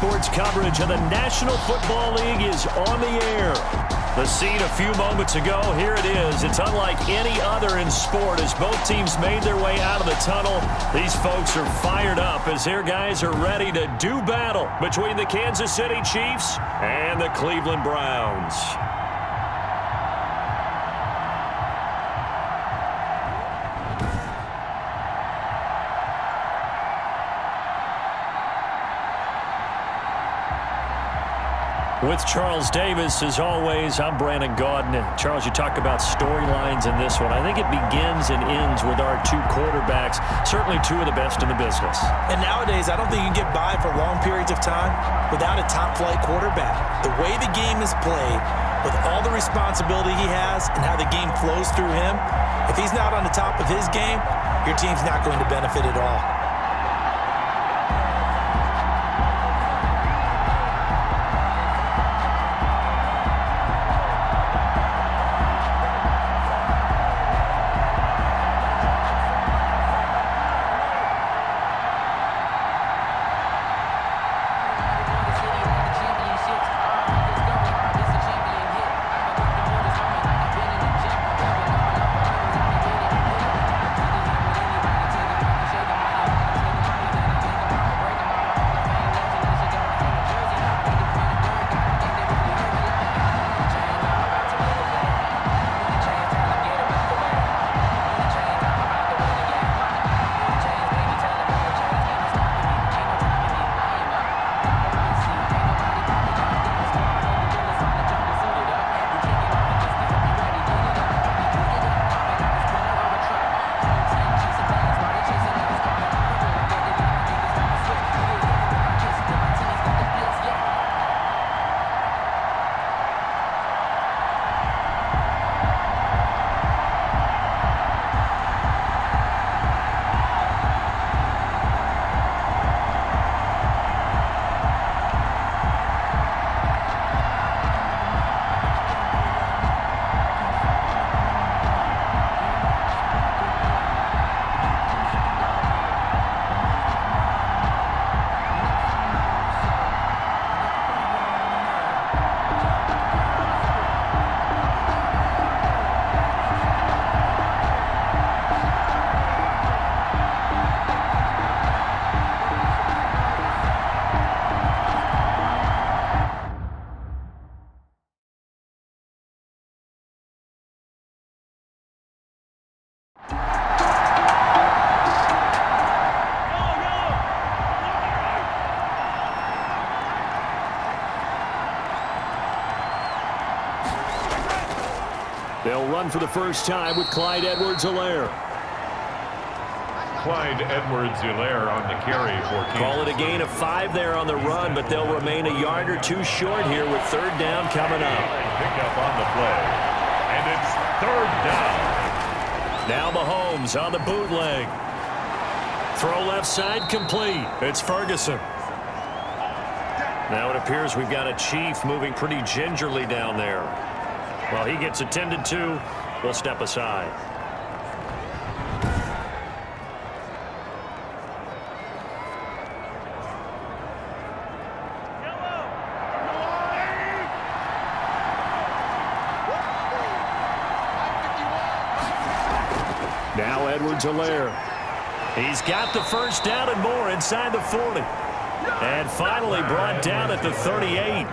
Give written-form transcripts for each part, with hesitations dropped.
Sports coverage of the National Football League is on the air. The scene a few moments ago, here it is. It's unlike any other in sport as both teams made their way out of the tunnel. These folks are fired up as their guys are ready to do battle between the Kansas City Chiefs and the Cleveland Browns. With Charles Davis, as always, I'm Brandon Gaudin. And Charles, you talk about storylines in this one. I think it begins and ends with our two quarterbacks, certainly two of the best in the business. And nowadays, I don't think you can get by for long periods of time without a top-flight quarterback. The way the game is played, with all the responsibility he has and how the game flows through him, if he's not on the top of his game, your team's not going to benefit at all. They'll run for the first time with Clyde Edwards-Helaire. Clyde Edwards-Helaire on the carry for Kansas. Call it a gain of 5 there on the run, but they'll remain a yard or two short here with third down coming up. Pick up on the play, and it's third down. Now Mahomes on the bootleg. Throw left side complete. It's Ferguson. Now it appears we've got a Chief moving pretty gingerly down there. Well, he gets attended to. We'll step aside. Now Edwards-Helaire. He's got the first down and more inside the 40. And finally brought down at the 38.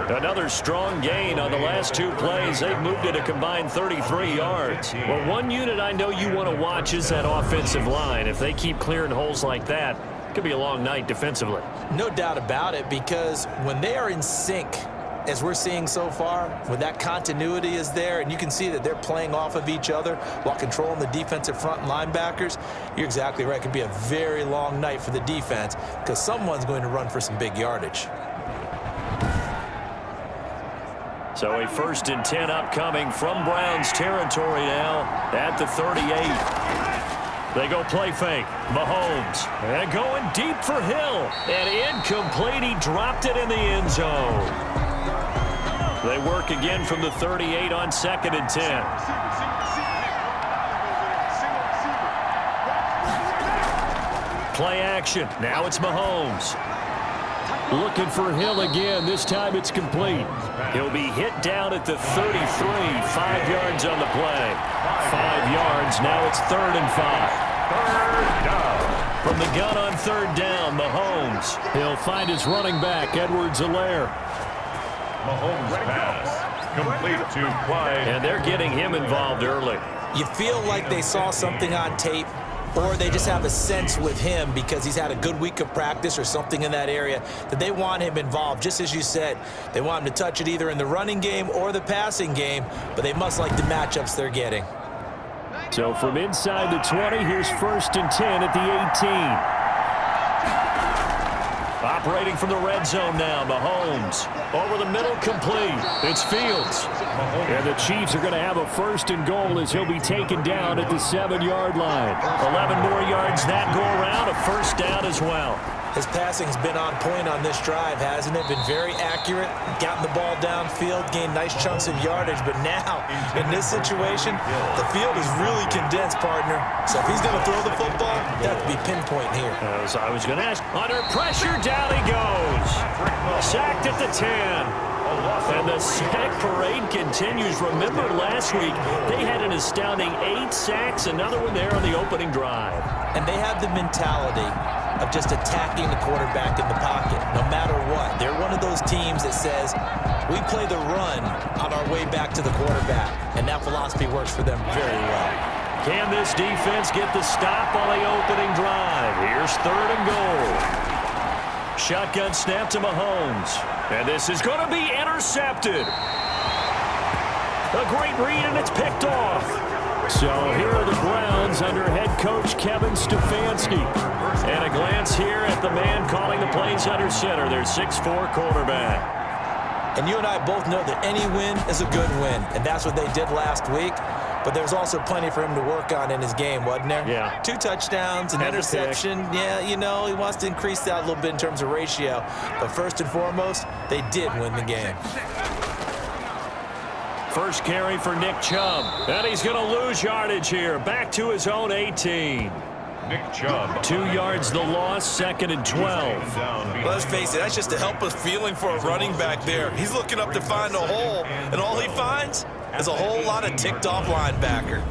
Another strong gain on the last two plays. They've moved it a combined 33 yards. Well, one unit I know you want to watch is that offensive line. If they keep clearing holes like that, it could be a long night defensively. No doubt about it, because when they are in sync, as we're seeing so far, when that continuity is there and you can see that they're playing off of each other while controlling the defensive front and linebackers, you're exactly right. It could be a very long night for the defense because someone's going to run for some big yardage. So a 1st and 10 upcoming from Browns territory now at the 38. They go play fake. Mahomes. And going deep for Hill. And incomplete. He dropped it in the end zone. They work again from the 38 on 2nd and 10. Play action. Now it's Mahomes. Looking for Hill again. This time it's complete. He'll be hit down at the 33. 5 yards on the play. 5 yards. Now it's 3rd and 5. Third down. From the gun on 3rd down, Mahomes. He'll find his running back, Edwards-Helaire. Mahomes pass. Complete to Clyde. And they're getting him involved early. You feel like they saw something on tape, or they just have a sense with him because he's had a good week of practice or something in that area that they want him involved. Just as you said, they want him to touch it either in the running game or the passing game, but they must like the matchups they're getting. So from inside the 20, here's 1st and 10 at the 18. Operating from the red zone now, Mahomes. Over the middle, complete. It's Fields. And the Chiefs are going to have a 1st and goal as he'll be taken down at the 7-yard line. 11 more yards that go around, a 1st down as well. His passing's been on point on this drive, hasn't it? Been very accurate, gotten the ball downfield, gained nice chunks of yardage. But now, in this situation, the field is really condensed, partner. So if he's going to throw the football, that would be pinpoint here. As I was going to ask, under pressure, down he goes. Sacked at the 10. And the sack parade continues. Remember last week, they had an astounding 8 sacks, another one there on the opening drive. And they have the mentality of just attacking the quarterback in the pocket, no matter what. They're one of those teams that says, we play the run on our way back to the quarterback, and that philosophy works for them very well. Can this defense get the stop on the opening drive? Here's 3rd and goal. Shotgun snap to Mahomes, and this is going to be intercepted. A great read, and it's picked off. So here are the Browns under head coach Kevin Stefanski. And a glance here at the man calling the plays under center, their 6'4" quarterback. And you and I both know that any win is a good win, and that's what they did last week. But there's also plenty for him to work on in his game, wasn't there? Yeah. 2 touchdowns, an interception. Yeah, you know, he wants to increase that a little bit in terms of ratio. But first and foremost, they did win the game. First carry for Nick Chubb. And he's going to lose yardage here. Back to his own 18. Nick Chubb. 2 yards the loss, 2nd and 12. Let's face it, that's just a helpless feeling for a running back there. He's looking up to find a hole, and all he finds is a whole lot of ticked-off linebacker.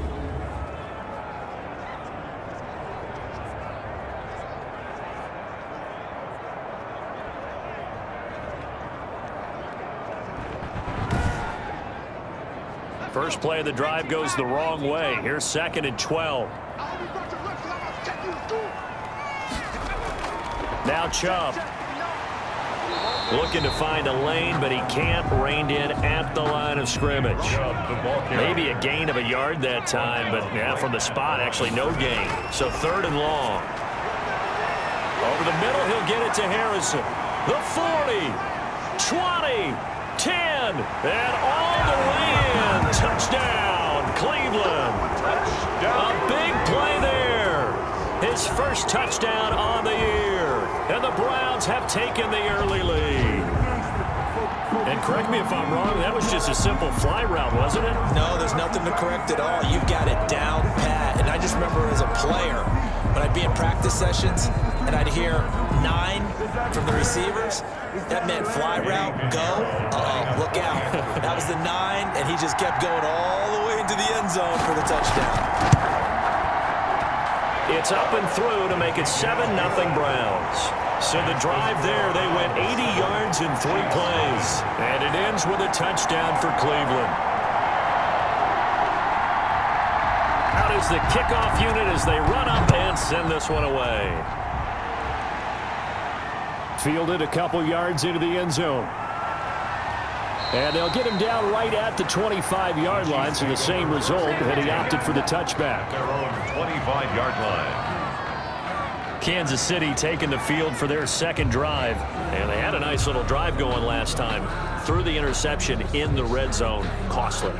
First play of the drive goes the wrong way. Here's 2nd and 12. Now Chubb. Looking to find a lane, but he can't. Reined in at the line of scrimmage. Maybe a gain of a yard that time, but yeah, from the spot, actually no gain. So 3rd and long. Over the middle, he'll get it to Harrison. The 40, 20, 10, and all the way in. Touchdown, Cleveland. A big play there. His first touchdown on the year. And the Browns have taken the early lead. And correct me if I'm wrong, that was just a simple fly route, wasn't it? No, there's nothing to correct at all. You've got it down pat. And I just remember as a player, when I'd be in practice sessions and I'd hear 9 from the receivers, that meant fly route, go, look out. That was the 9, and he just kept going all the way into the end zone for the touchdown. It's up and through to make it 7-0 Browns. So the drive there, they went 80 yards in 3 plays. And it ends with a touchdown for Cleveland. Out is the kickoff unit as they run up and send this one away. Fielded a couple yards into the end zone. And they'll get him down right at the 25-yard line, so the same result, and he opted for the touchback. Their own 25-yard line. Kansas City taking the field for their 2nd drive. And they had a nice little drive going last time. Threw the interception in the red zone. Costly.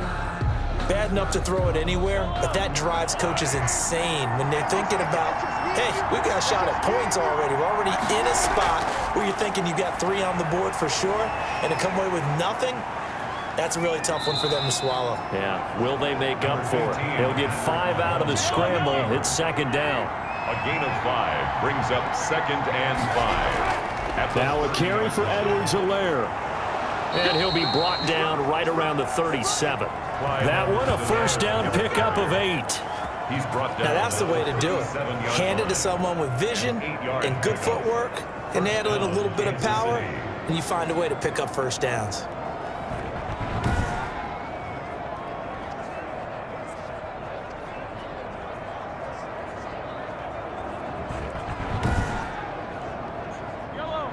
Bad enough to throw it anywhere, but that drives coaches insane when they're thinking about, hey, we've got a shot at points already. We're already in a spot where you're thinking you got 3 on the board for sure, and to come away with nothing, that's a really tough one for them to swallow. Yeah, will they make up for it? They'll get 5 out of the scramble. It's 2nd down. A gain of 5 brings up 2nd and 5. Now a carry for Edwards-Helaire. And he'll be brought down right around the 37. That one, a first down pickup of 8. He's brought down. Now that's the way to do it. Hand it to someone with vision and good footwork, and add in a little bit of power, and you find a way to pick up first downs.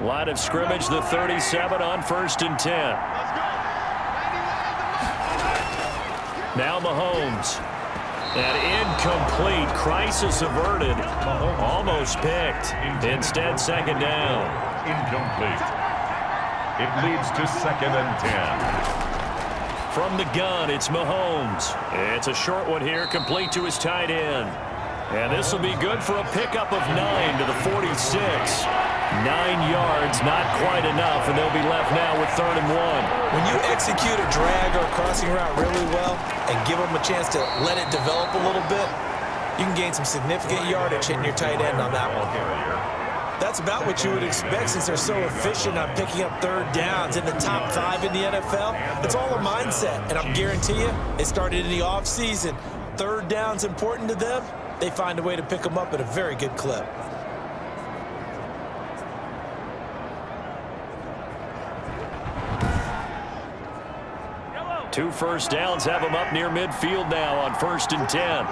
Line of scrimmage, the 37 on 1st and 10. Now Mahomes. An incomplete, crisis averted, almost picked. Instead, second down. Incomplete. It leads to 2nd and 10. From the gun, it's Mahomes. It's a short one here, complete to his tight end. And this will be good for a pickup of 9 to the 46. 9 yards, not quite enough, and they'll be left now with 3rd and 1. When you execute a drag or a crossing route really well and give them a chance to let it develop a little bit, you can gain some significant yardage hitting your tight end on that one. That's about what you would expect since they're so efficient on picking up 3rd downs in the top 5 in the NFL. It's all a mindset, and I guarantee you, it started in the offseason. 3rd down's important to them. They find a way to pick them up at a very good clip. Two first downs have them up near midfield now on 1st and 10.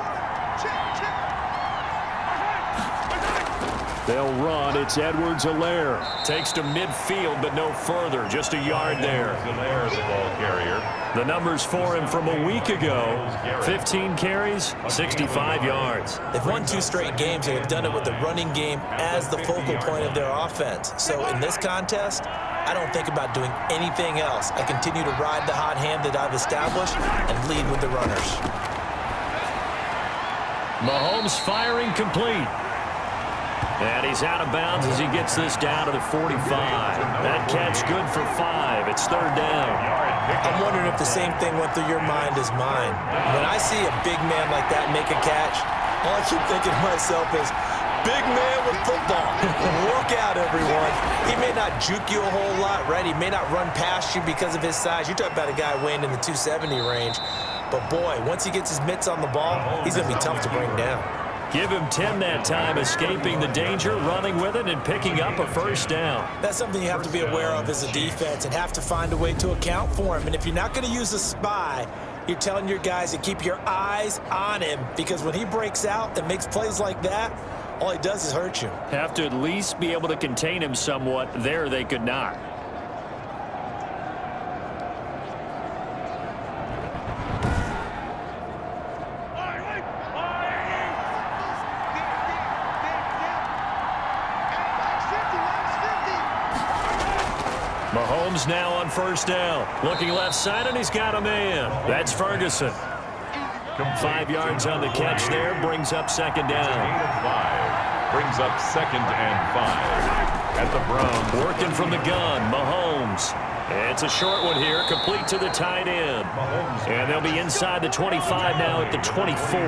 They'll run. It's Edwards-Helaire. Takes to midfield, but no further. Just a yard there. Edwards-Helaire, the ball carrier. The numbers for him from a week ago. 15 carries, 65 yards. They've won 2 straight games and have done it with the running game as the focal point of their offense. So in this contest, I don't think about doing anything else. I continue to ride the hot hand that I've established and lead with the runners. Mahomes firing complete. And he's out of bounds as he gets this down to the 45. That catch good for 5. It's 3rd down. I'm wondering if the same thing went through your mind as mine. When I see a big man like that make a catch, all I keep thinking to myself is, big man with football. Look out, everyone. He may not juke you a whole lot, right? He may not run past you because of his size. You're talking about a guy weighing in the 270 range. But, boy, once he gets his mitts on the ball, he's going to be tough to bring down. Give him 10 that time, escaping the danger, running with it, and picking up a first down. That's something you have to be aware of as a defense and have to find a way to account for him. And if you're not going to use a spy, you're telling your guys to keep your eyes on him, because when he breaks out and makes plays like that, all he does is hurt you. Have to at least be able to contain him somewhat. There they could not. Mahomes now on 1st down. Looking left side, and he's got a man. That's Ferguson. 5 yards on the catch there. Brings up 2nd down. Brings up 2nd and 5. At the Browns. Working from the gun. Mahomes. It's a short one here. Complete to the tight end. And they'll be inside the 25 now at the 24.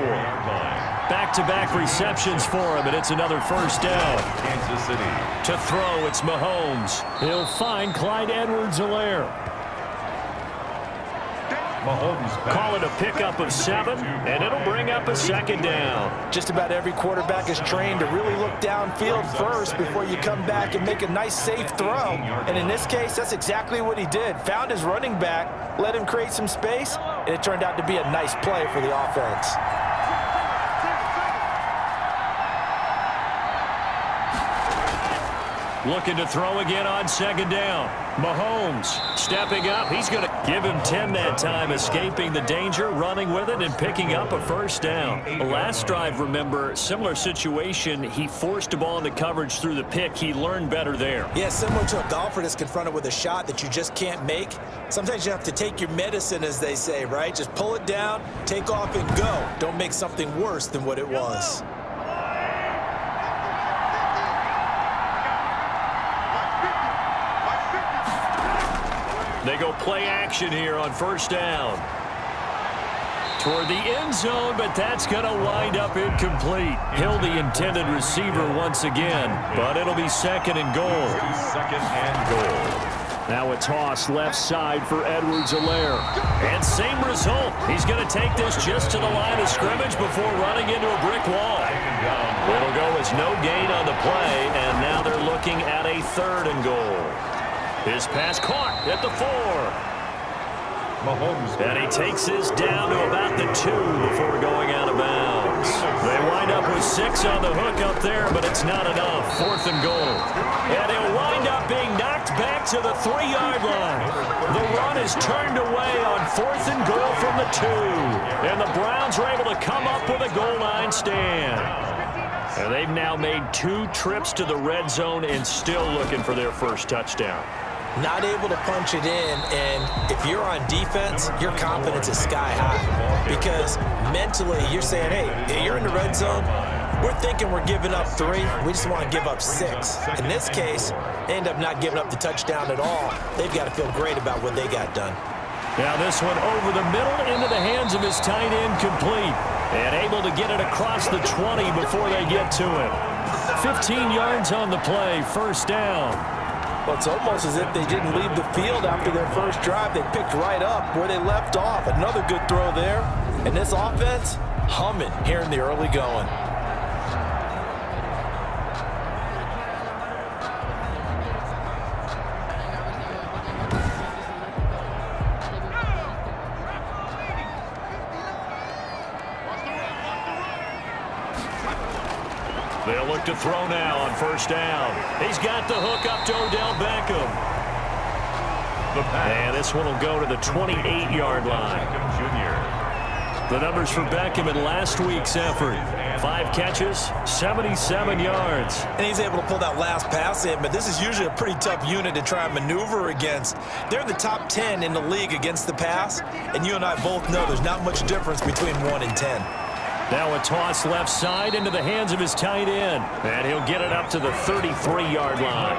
Back-to-back receptions for him, and it's another first down. Kansas City. To throw, it's Mahomes. He'll find Clyde Edwards-Helaire. Mahomes call it a pickup of 7, and it'll bring up a 2nd down. Just about every quarterback is trained to really look downfield first before you come back and make a nice, safe throw. And in this case, that's exactly what he did. Found his running back, let him create some space, and it turned out to be a nice play for the offense. Looking to throw again on 2nd down. Mahomes stepping up. He's going to give him 10 that time, escaping the danger, running with it, and picking up a first down. The last drive, remember, similar situation. He forced the ball into coverage through the pick. He learned better there. Yeah, similar to a golfer that's confronted with a shot that you just can't make. Sometimes you have to take your medicine, as they say, right? Just pull it down, take off, and go. Don't make something worse than what it was. They go play action here on 1st down. Toward the end zone, but that's going to wind up incomplete. Hill, the intended receiver once again, but it'll be second and goal. Second and goal. Now a toss left side for Edwards-Helaire. And same result. He's going to take this just to the line of scrimmage before running into a brick wall. It'll go as no gain on the play, and now they're looking at a third and goal. His pass caught at the 4. Mahomes. And he takes this down to about the 2 before going out of bounds. They wind up with 6 on the hook up there, but it's not enough. Fourth and goal. And he'll wind up being knocked back to the 3-yard line. The run is turned away on fourth and goal from the 2. And the Browns are able to come up with a goal line stand. And they've now made 2 trips to the red zone and still looking for their first touchdown. Not able to punch it in, and if you're on defense, your confidence is sky high. Because mentally, you're saying, hey, you're in the red zone. We're thinking we're giving up 3. We just want to give up 6. In this case, they end up not giving up the touchdown at all. They've got to feel great about what they got done. Now this one over the middle into the hands of his tight end, complete. And able to get it across the 20 before they get to it. 15 yards on the play, first down. Well, it's almost as if they didn't leave the field after their first drive. They picked right up where they left off. Another good throw there. And this offense, humming here in the early going. They'll look to throw now on first down. He's got the hook up to Odell Beckham. And this one will go to the 28-yard line. The numbers for Beckham in last week's effort. 5 catches, 77 yards. And he's able to pull that last pass in, but this is usually a pretty tough unit to try and maneuver against. They're in the top 10 in the league against the pass, and you and I both know there's not much difference between 1 and 10. Now a toss left side into the hands of his tight end. And he'll get it up to the 33-yard line.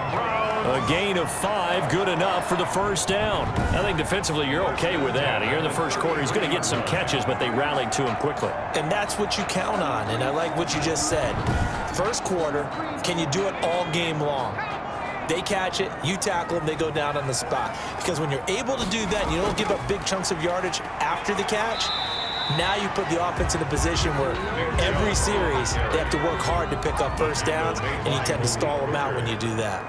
A gain of 5, good enough for the first down. I think defensively you're okay with that. Here in the first quarter, he's going to get some catches, but they rallied to him quickly. And that's what you count on, and I like what you just said. First quarter, can you do it all game long? They catch it, you tackle them, they go down on the spot. Because when you're able to do that and you don't give up big chunks of yardage after the catch, now you put the offense in a position where every series they have to work hard to pick up first downs, and you tend to stall them out when you do that.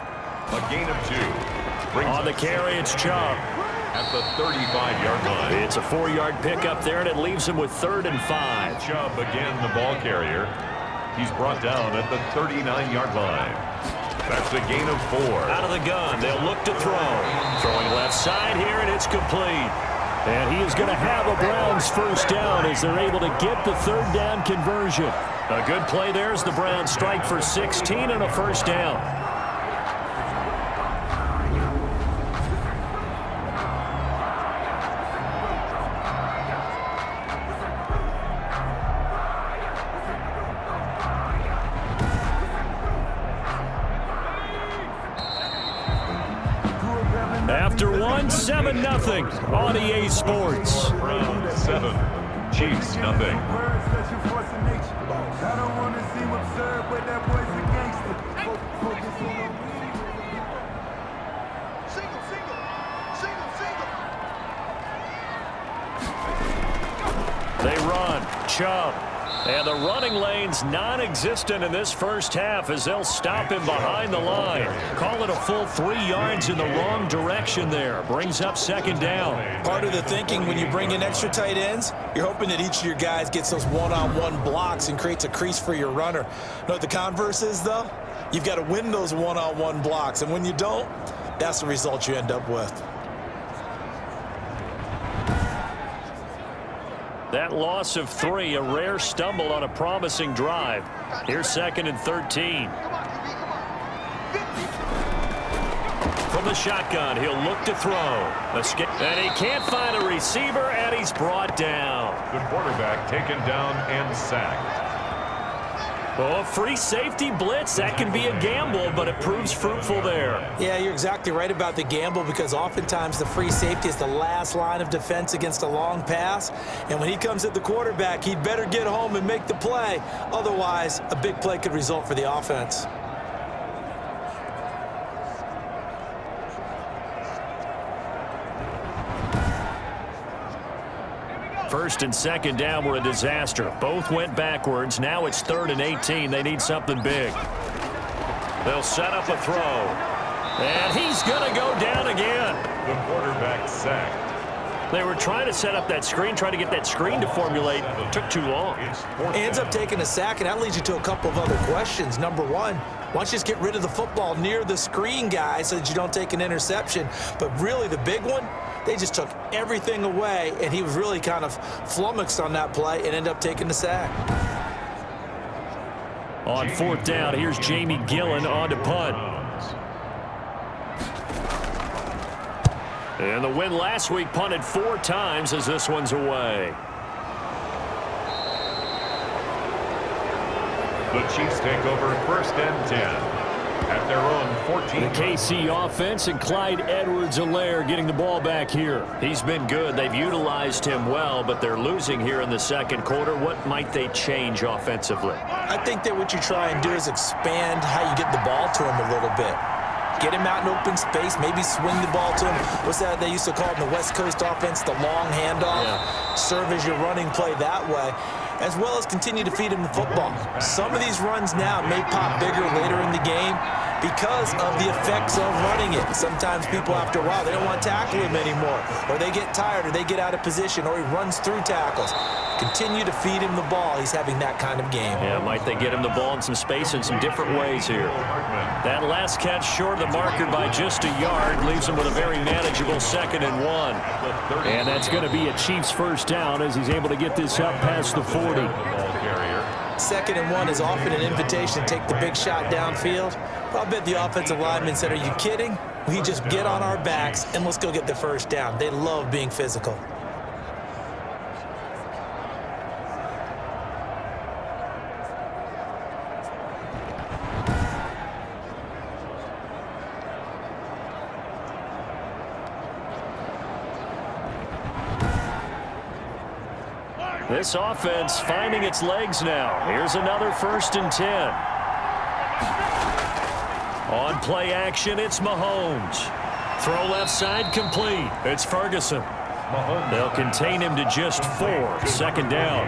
A gain of 2. On the carry, it's Chubb. At the 35-yard line. It's a 4-yard pickup there, and it leaves him with 3rd and 5. Chubb again the ball carrier. He's brought down at the 39-yard line. That's a gain of 4. Out of the gun, they'll look to throw. Throwing left side here, and it's complete. And he is going to have a Browns first down as they're able to get the 3rd down conversion. A good play there as the Browns strike for 16 and a first down. After 1, 7-0 on EA Sports. Browns 7, Chiefs nothing. They run. Chubb. And the running lane's non-existent in this first half as they'll stop him behind the line. Call it a full 3 yards in the wrong direction there. Brings up second down. Part of the thinking when you bring in extra tight ends, you're hoping that each of your guys gets those one-on-one blocks and creates a crease for your runner. Know what the converse is, though? You've got to win those one-on-one blocks, and when you don't, that's the result you end up with. That loss of 3, a rare stumble on a promising drive. Here's 2nd and 13. From the shotgun, he'll look to throw. And he can't find a receiver, and he's brought down. The quarterback taken down and sacked. Oh, free safety blitz. That can be a gamble, but it proves fruitful there. Yeah, you're exactly right about the gamble because oftentimes the free safety is the last line of defense against a long pass. And when he comes at the quarterback, he'd better get home and make the play. Otherwise, a big play could result for the offense. First and second down were a disaster. Both went backwards. Now it's 3rd and 18. They need something big. They'll set up a throw. And he's going to go down again. The quarterback sacked. They were trying to set up that screen, trying to get that screen to formulate. It took too long. Ends up taking a sack, and that leads you to a couple of other questions. Number one, why don't you just get rid of the football near the screen guy so that you don't take an interception? But really the big one, they just took everything away, and he was really kind of flummoxed on that play and ended up taking the sack. On 4th down, here's Jamie Gillen on to punt. And the win last week punted 4 times as this one's away. The Chiefs take over 1st and 10. At their own 14. The KC offense and Clyde Edwards-Helaire getting the ball back here. He's been good. They've utilized him well, but they're losing here in the second quarter. What might they change offensively? I think that what you try and do is expand how you get the ball to him a little bit. Get him out in open space, maybe swing the ball to him. What's that they used to call it in the West Coast offense, the long handoff? Yeah. Serve as your running play that way, as well as continue to feed him the football. Some of these runs now may pop bigger later in the game because of the effects of running it. Sometimes people, after a while, they don't want to tackle him anymore, or they get tired, or they get out of position, or he runs through tackles. Continue to feed him the ball. He's having that kind of game. Yeah, might they get him the ball in some space in some different ways here. That last catch short of the marker by just a yard leaves him with a very manageable 2nd and 1. And that's going to be a Chiefs first down as he's able to get this up past the 40. 2nd and 1 is often an invitation to take the big shot downfield. But I bet the offensive lineman said, are you kidding? We just get on our backs and let's go get the first down. They love being physical. This offense finding its legs now. Here's another 1st and 10. On play action, it's Mahomes. Throw left side complete. It's Ferguson. They'll contain him to just 4. 2nd down.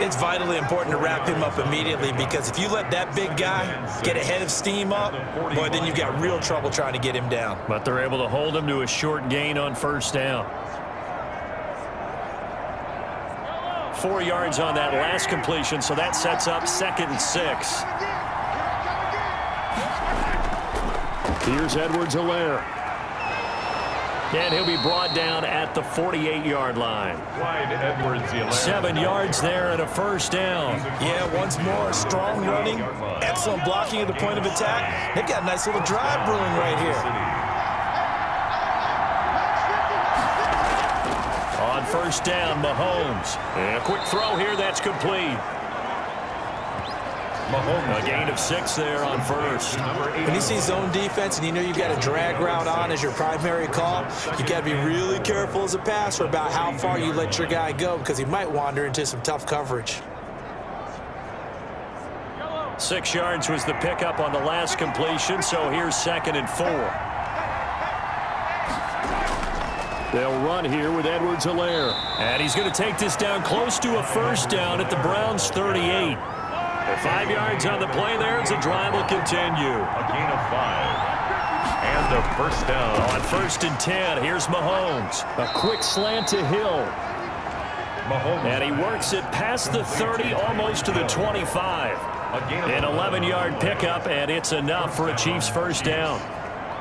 It's vitally important to wrap him up immediately because if you let that big guy get ahead of steam up, boy, then you've got real trouble trying to get him down. But they're able to hold him to a short gain on 1st down. 4 yards on that last completion, so that sets up 2nd and 6. Here's Edwards-Helaire. And he'll be brought down at the 48-yard line. Clyde Edwards-Helaire. 7 yards there and a 1st down. Yeah, once more, strong running, excellent blocking at the point of attack. They've got a nice little drive brewing right here. On 1st down, Mahomes. And a quick throw here, that's complete. Mahomes. A gain of 6 there on 1st. When you see zone defense and you know you've got a drag route on as your primary call, you've got to be really careful as a passer about how far you let your guy go because he might wander into some tough coverage. 6 yards was the pickup on the last completion, so here's 2nd and 4. They'll run here with Edwards-Helaire. And he's going to take this down close to a 1st down at the Browns' 38. 5 yards on the play there as the drive will continue. A gain of 5. And the 1st down. On 1st and 10, here's Mahomes. A quick slant to Hill. Mahomes. And he works it past the 30, almost to the 25. An 11-yard pickup, and it's enough for a Chiefs first down.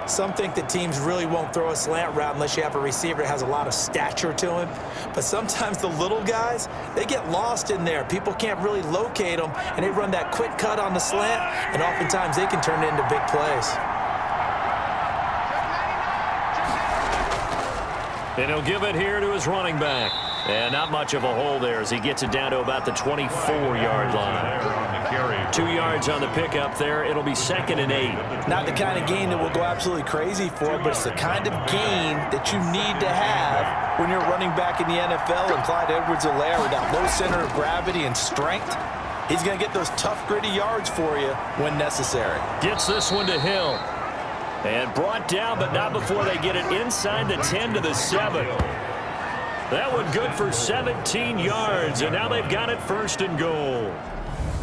Some think that teams really won't throw a slant route unless you have a receiver that has a lot of stature to him. But sometimes the little guys, they get lost in there. People can't really locate them, and they run that quick cut on the slant, and oftentimes they can turn it into big plays. And he'll give it here to his running back. And not much of a hole there as he gets it down to about the 24-yard line. carry. 2 yards on the pickup there. It'll be 2nd and 8. Not the kind of gain that will go absolutely crazy for, but it's the kind of gain that you need to have when you're running back in the NFL. And Clyde Edwards-Helaire, with that low center of gravity and strength, he's going to get those tough, gritty yards for you when necessary. Gets this one to Hill. And brought down, but not before they get it inside the 10 to the 7. That one good for 17 yards, and now they've got it 1st and goal.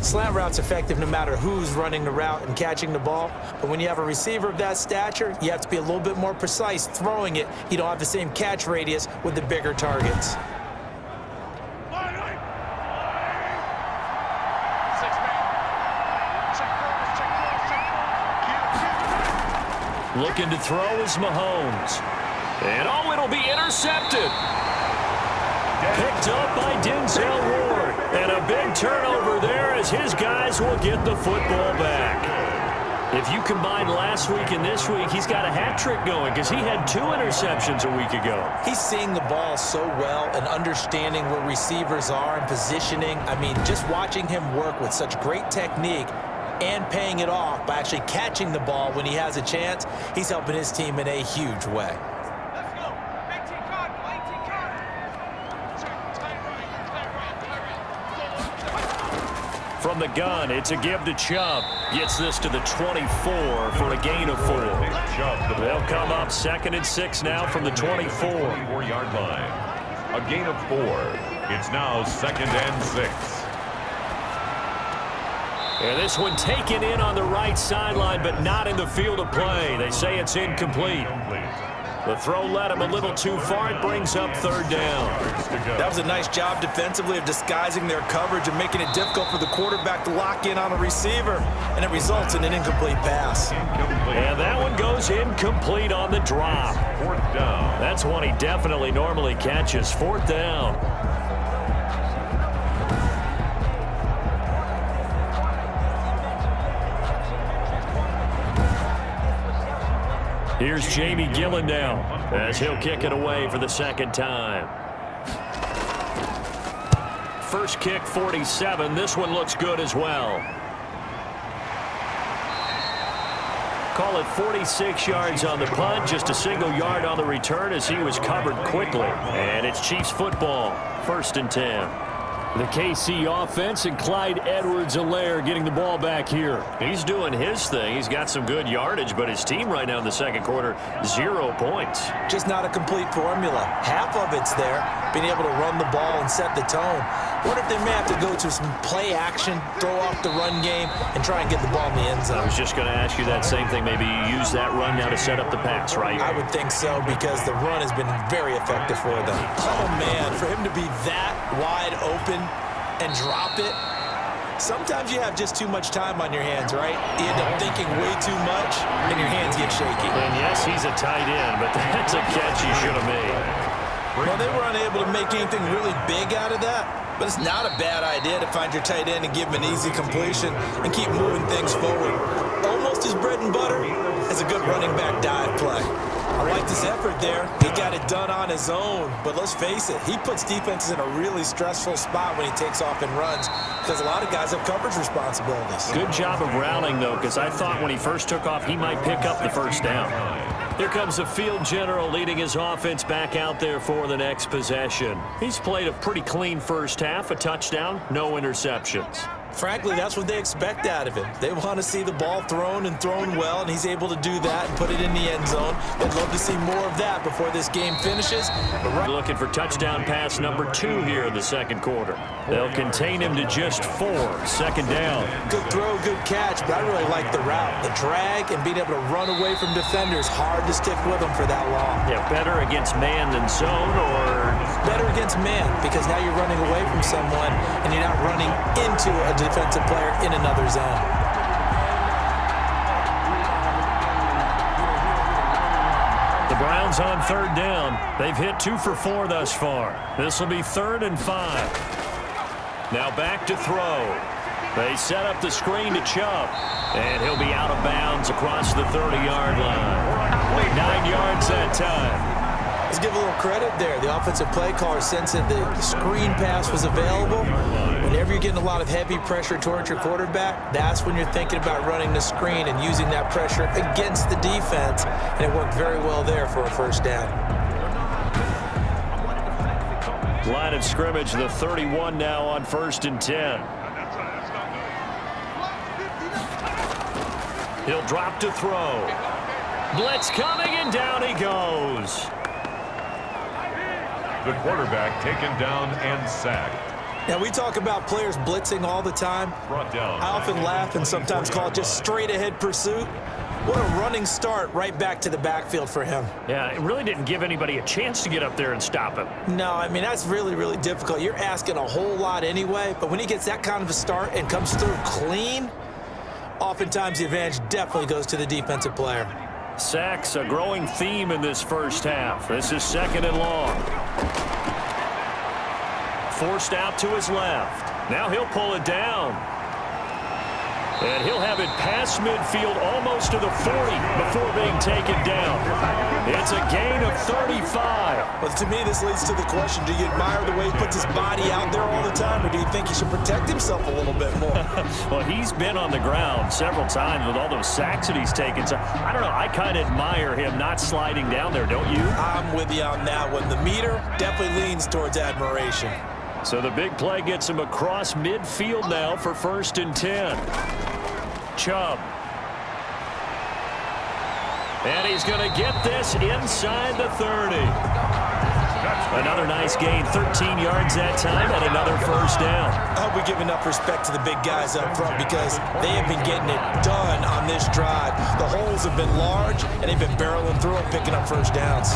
Slant route's effective no matter who's running the route and catching the ball. But when you have a receiver of that stature, you have to be a little bit more precise throwing it. You don't have the same catch radius with the bigger targets. Looking to throw is Mahomes. And oh, it'll be intercepted. Picked up by Denzel Ward. And a big turnover there as his guys will get the football back. If you combine last week and this week, he's got a hat trick going because he had 2 interceptions a week ago. He's seeing the ball so well and understanding where receivers are and positioning. I mean, just watching him work with such great technique and paying it off by actually catching the ball when he has a chance, he's helping his team in a huge way. From the gun, it's a give to Chubb. Gets this to the 24 for a gain of 4. They'll come up 2nd and 6 now from the 24. 24-yard line. A gain of 4. It's now 2nd and 6. And this one taken in on the right sideline, but not in the field of play. They say it's incomplete. The throw led him a little too far. It brings up 3rd down. That was a nice job defensively of disguising their coverage and making it difficult for the quarterback to lock in on a receiver, and it results in an incomplete pass. And that one goes incomplete on the drop. 4th down. That's one he definitely normally catches. 4th down. Here's Jamie Gillen now as he'll kick it away for the 2nd time. First kick, 47. This one looks good as well. Call it 46 yards on the punt, just a single yard on the return as he was covered quickly. And it's Chiefs football, 1st and 10. The KC offense and Clyde Edwards-Helaire getting the ball back here. He's doing his thing. He's got some good yardage, but his team right now in the 2nd quarter, 0 points. Just not a complete formula. Half of it's there, being able to run the ball and set the tone. What if they may have to go to some play action, throw off the run game, and try and get the ball in the end zone? I was just going to ask you that same thing. Maybe you use that run now to set up the pass, right? I would think so, because the run has been very effective for them. Oh, man, for him to be that wide open and drop it. Sometimes you have just too much time on your hands, right? You end up thinking way too much, and your hands get shaky. And yes, he's a tight end, but that's a catch he should have made. Well, they were unable to make anything really big out of that, but it's not a bad idea to find your tight end and give him an easy completion and keep moving things forward. Almost his bread and butter is a good running back dive play. I like his effort there. He got it done on his own, but let's face it, he puts defenses in a really stressful spot when he takes off and runs because a lot of guys have coverage responsibilities. Good job of routing, though, because I thought when he first took off, he might pick up the 1st down. Here comes the field general leading his offense back out there for the next possession. He's played a pretty clean first half, a touchdown, no interceptions. Frankly, that's what they expect out of him. They want to see the ball thrown and thrown well, and he's able to do that and put it in the end zone. They'd love to see more of that before this game finishes. But looking for touchdown pass number 2 here in the 2nd quarter. They'll contain him to just 4. 2nd down. Good throw, good catch, but I really like the route. The drag and being able to run away from defenders, hard to stick with them for that long. Yeah, better against man than zone, or better against man, because now you're running away from someone and you're not running into a defensive player in another zone. The Browns on 3rd down. They've hit 2 for 4 thus far. This will be 3rd and 5. Now back to throw. They set up the screen to Chubb, and he'll be out of bounds across the 30-yard line. 9 yards that time. Let's give a little credit there. The offensive play caller sensed that the screen pass was available. Whenever you're getting a lot of heavy pressure towards your quarterback, that's when you're thinking about running the screen and using that pressure against the defense. And it worked very well there for a first down. Line of scrimmage, the 31 now on 1st and 10. He'll drop to throw. Blitz coming, and down he goes. The quarterback taken down and sacked. Now, we talk about players blitzing all the time. Brought down. I often laugh and sometimes call it just straight-ahead pursuit. What a running start right back to the backfield for him. Yeah, it really didn't give anybody a chance to get up there and stop him. No, I mean, that's really, really difficult. You're asking a whole lot anyway, but when he gets that kind of a start and comes through clean, oftentimes the advantage definitely goes to the defensive player. Sacks, a growing theme in this first half. This is 2nd and long. Forced out to his left. Now he'll pull it down. And he'll have it past midfield almost to the 40 before being taken down. It's a gain of 35. Well, to me, this leads to the question, do you admire the way he puts his body out there all the time, or do you think he should protect himself a little bit more? Well, he's been on the ground several times with all those sacks that he's taken. So, I don't know, I kind of admire him not sliding down there, don't you? I'm with you on that one. The meter definitely leans towards admiration. So the big play gets him across midfield now for 1st and 10. Chubb. And he's going to get this inside the 30. Another nice gain, 13 yards that time, and another first down. I hope we give enough respect to the big guys up front because they have been getting it done on this drive. The holes have been large, and they've been barreling through them, picking up first downs.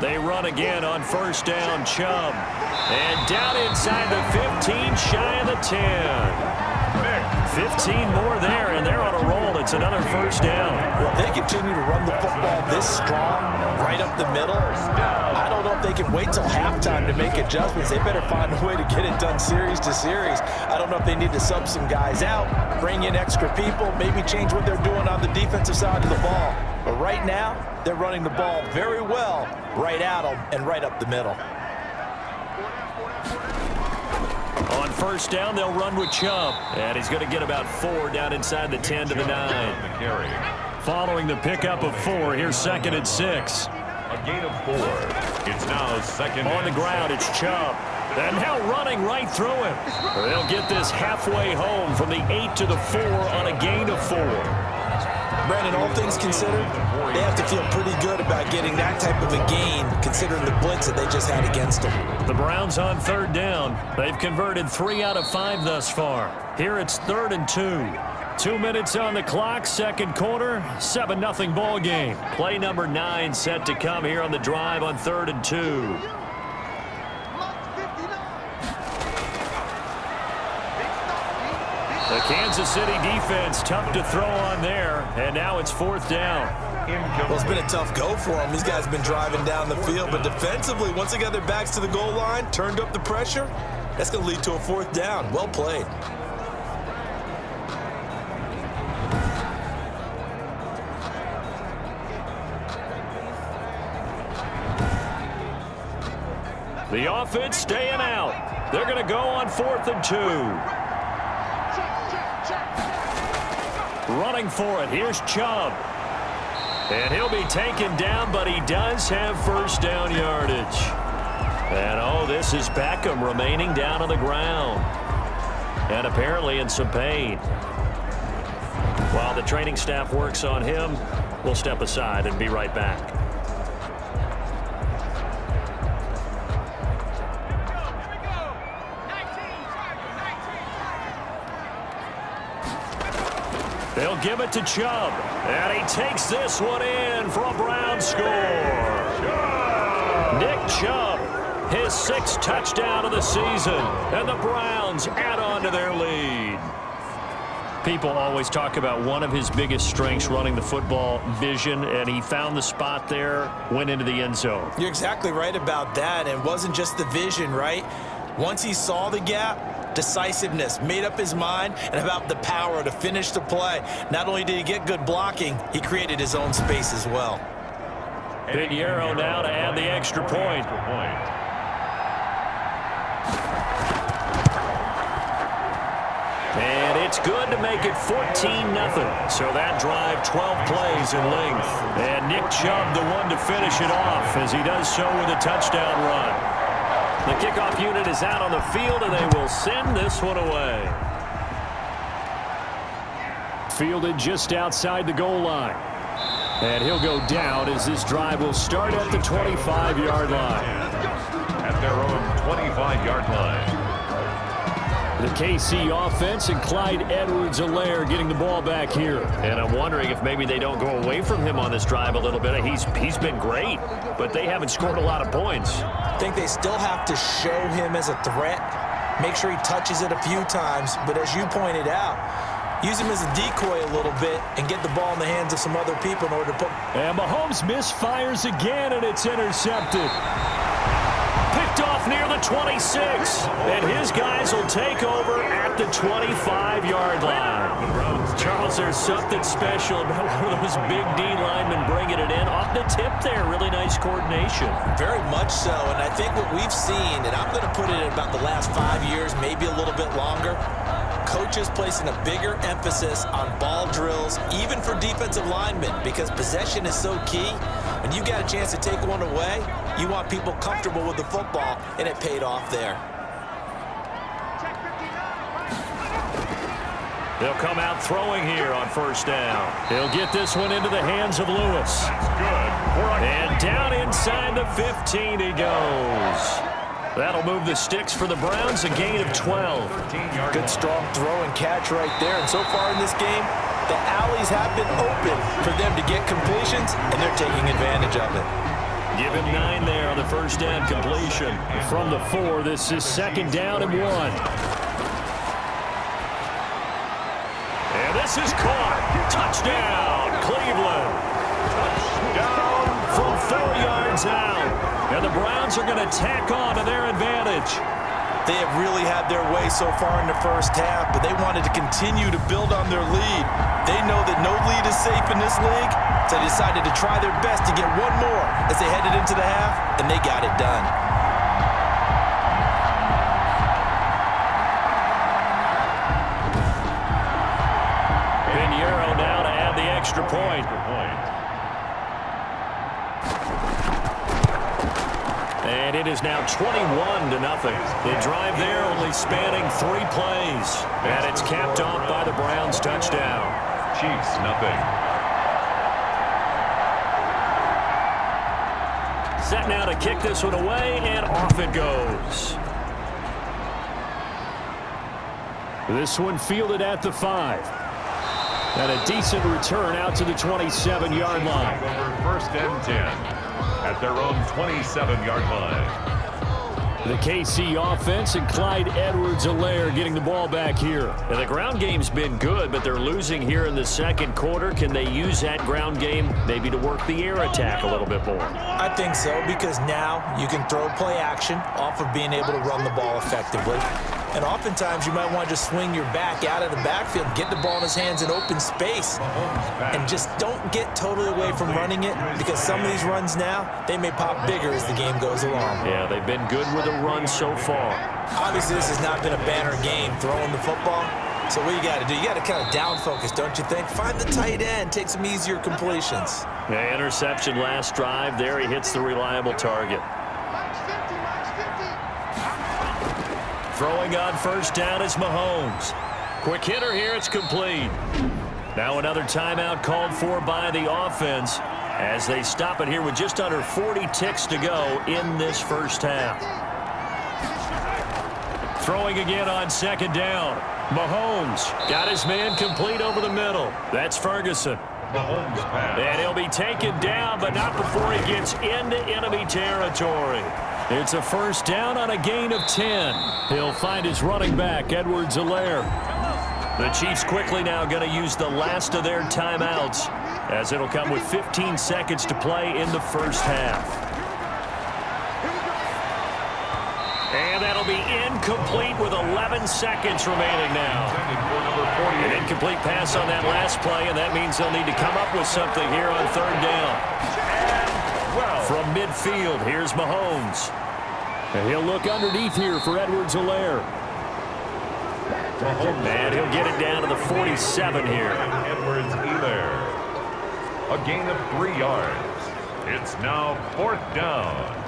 They run again on first down, Chubb. And down inside the 15, shy of the 10. 15 more there, and they're on a roll. It's another first down. Well, they continue to run the football this strong, right up the middle. I don't know if they can wait till halftime to make adjustments. They better find a way to get it done series to series. I don't know if they need to sub some guys out, bring in extra people, maybe change what they're doing on the defensive side of the ball. But right now, they're running the ball very well right at them and right up the middle. On first down, they'll run with Chubb. And he's going to get about 4 down inside the 10 to the 9. Following the pickup of 4, here's 2nd and 6. A gain of 4. It's now 2nd on the ground, it's Chubb. And now running right through him. They'll get this halfway home from the 8 to the 4 on a gain of 4. Brandon, all things considered, they have to feel pretty good about getting that type of a gain considering the blitz that they just had against them. The Browns on 3rd down. They've converted 3 out of 5 thus far. Here it's 3rd and 2. 2 minutes on the clock, 2nd quarter, 7-0 ball game. Play number 9 set to come here on the drive on 3rd and 2. The Kansas City defense tough to throw on there, and now it's 4th down. Well, it's been a tough go for them. These guys have been driving down the field, but defensively, once they got their backs to the goal line, turned up the pressure, that's going to lead to a 4th down. Well played. The offense staying out. They're going to go on 4th and 2. Running for it, here's Chubb. And he'll be taken down, but he does have first down yardage. And, oh, this is Beckham remaining down on the ground. And apparently in some pain. While the training staff works on him, we'll step aside and be right back. They'll give it to Chubb, and he takes this one in for a Brown score. Nick Chubb, his 6th touchdown of the season, and the Browns add on to their lead. People always talk about one of his biggest strengths running the football, vision, and he found the spot there, went into the end zone. You're exactly right about that. It wasn't just the vision, right? Once he saw the gap, decisiveness, made up his mind, and about the power to finish the play. Not only did he get good blocking, he created his own space as well. Pinheiro now to add the extra point. And it's good to make it 14-0. So that drive, 12 plays in length. And Nick Chubb, the one to finish it off, as he does so with a touchdown run. The kickoff unit is out on the field, and they will send this one away. Fielded just outside the goal line. And he'll go down as this drive will start at the 25-yard line. At their own 25-yard line. The KC offense and Clyde Edwards-Helaire getting the ball back here. And I'm wondering if maybe they don't go away from him on this drive a little bit. He's been great, but they haven't scored a lot of points. I think they still have to show him as a threat. Make sure he touches it a few times. But as you pointed out, use him as a decoy a little bit and get the ball in the hands of some other people in order to put... And Mahomes misfires again, and it's intercepted. Picked off near the 26, and his guys will take over at the 25-yard line. Charles, there's something special about one of those big D linemen bringing it in. Off the tip there, really nice coordination. Very much so, and I think what we've seen, and I'm going to put it in about the last 5 years, maybe a little bit longer, coaches placing a bigger emphasis on ball drills, even for defensive linemen, because possession is so key. When you got a chance to take one away, you want people comfortable with the football, and it paid off there. They'll come out throwing here on first down. He'll get this one into the hands of Lewis. That's good. And down inside the 15 he goes. That'll move the sticks for the Browns, a gain of 12. Good strong throw and catch right there. And so far in this game, the alleys have been open for them to get completions, and they're taking advantage of it. Give him 9 there on the first down completion. From the 4, this is second down and 1. And this is caught. Touchdown, Cleveland. Touchdown from 4 yards out. And the Browns are going to tack on to their advantage. They have really had their way so far in the first half, but they wanted to continue to build on their lead. They know that no lead is safe in this league, so they decided to try their best to get one more as they headed into the half, and they got it done. Pinheiro now to add the extra point. And it is now 21-0. The drive there only spanning 3 plays. And it's capped off by the Browns touchdown. Chiefs, nothing. Set now to kick this one away, and off it goes. This one fielded at the 5. And a decent return out to the 27-yard line. Over first and 10. At their own 27-yard line. The KC offense and Clyde Edwards-Helaire getting the ball back here. And the ground game's been good, but they're losing here in the second quarter. Can they use that ground game maybe to work the air attack a little bit more? I think so, because now you can throw play action off of being able to run the ball effectively. And oftentimes you might want to just swing your back out of the backfield, get the ball in his hands in open space, and just don't get totally away from running it, because some of these runs now, they may pop bigger as the game goes along. Yeah, they've been good with the run so far. Obviously, this has not been a banner game throwing the football. So what you got to do, you got to kind of down focus, don't you think? Find the tight end, take some easier completions. Yeah, interception last drive. There he hits the reliable target. Throwing on first down is Mahomes. Quick hitter here, it's complete. Now another timeout called for by the offense as they stop it here with just under 40 ticks to go in this first half. Throwing again on second down. Mahomes got his man complete over the middle. That's Ferguson. And he'll be taken down, but not before he gets into enemy territory. It's a first down on a gain of 10. He'll find his running back, Edwards-Helaire. The Chiefs quickly now going to use the last of their timeouts, as it'll come with 15 seconds to play in the first half. And that'll be incomplete with 11 seconds remaining now. An incomplete pass on that last play, and that means they'll need to come up with something here on third down. From midfield, here's Mahomes. And he'll look underneath here for Edwards-Helaire. And he'll get it down to the 47 here. Edwards-Helaire. A gain of 3 yards. It's now 4th down.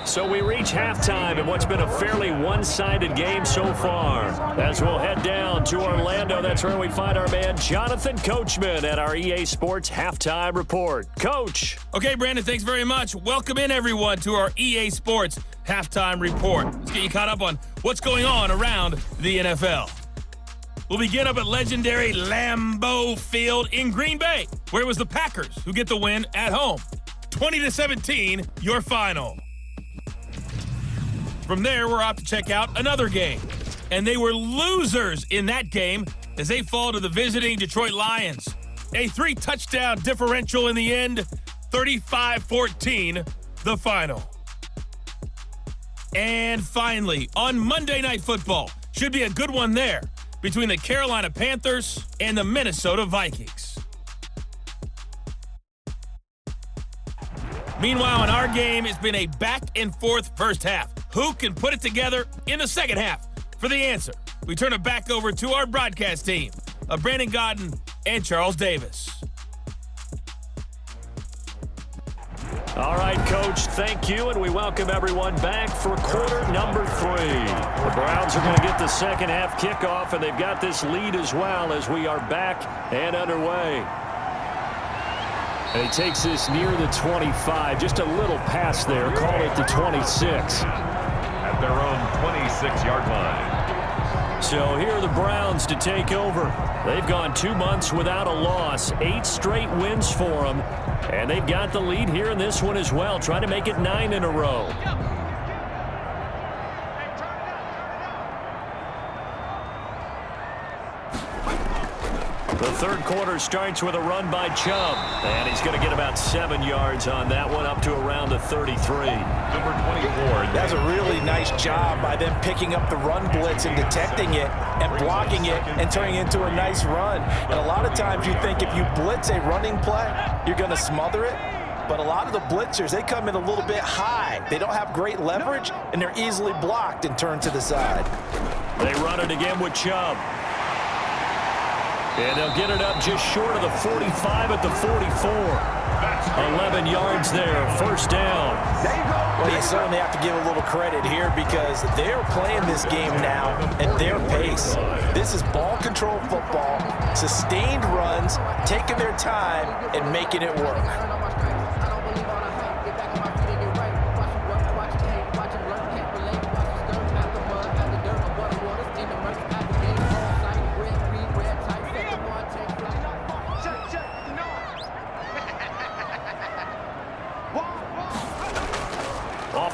So we reach halftime in what's been a fairly one-sided game so far. As we'll head down to Orlando, that's where we find our man Jonathan Coachman at our EA Sports Halftime Report. Coach. Okay, Brandon, thanks very much. Welcome in, everyone, to our EA Sports Halftime Report. Let's get you caught up on what's going on around the NFL. We'll begin up at legendary Lambeau Field in Green Bay, where it was the Packers who get the win at home. 20-17, your final. From there, we're off to check out another game. And they were losers in that game as they fall to the visiting Detroit Lions. A 3-touchdown differential in the end, 35-14, the final. And finally, on Monday Night Football, should be a good one there, between the Carolina Panthers and the Minnesota Vikings. Meanwhile, in our game, it's been a back-and-forth first half. Who can put it together in the second half? For the answer, we turn it back over to our broadcast team of Brandon Godden and Charles Davis. All right, Coach, thank you, and we welcome everyone back for quarter number 3. The Browns are going to get the second half kickoff, and they've got this lead as well as we are back and underway. And he takes this near the 25, just a little pass there, call it the 26. At their own 26-yard line. So here are the Browns to take over. They've gone 2 months without a loss, 8 straight wins for them, and they've got the lead here in this one as well, trying to make it 9 in a row. The third quarter starts with a run by Chubb, and he's going to get about 7 yards on that one, up to around the 33. Number 24. That's a really nice job by them picking up the run blitz and detecting it and blocking it and turning it into a nice run. And a lot of times you think if you blitz a running play, you're going to smother it. But a lot of the blitzers, they come in a little bit high. They don't have great leverage, and they're easily blocked and turned to the side. They run it again with Chubb. And they'll get it up just short of the 45 at the 44. 11 yards there, first down. Well, you certainly have to give a little credit here because they're playing this game now at their pace. This is ball control football, sustained runs, taking their time and making it work.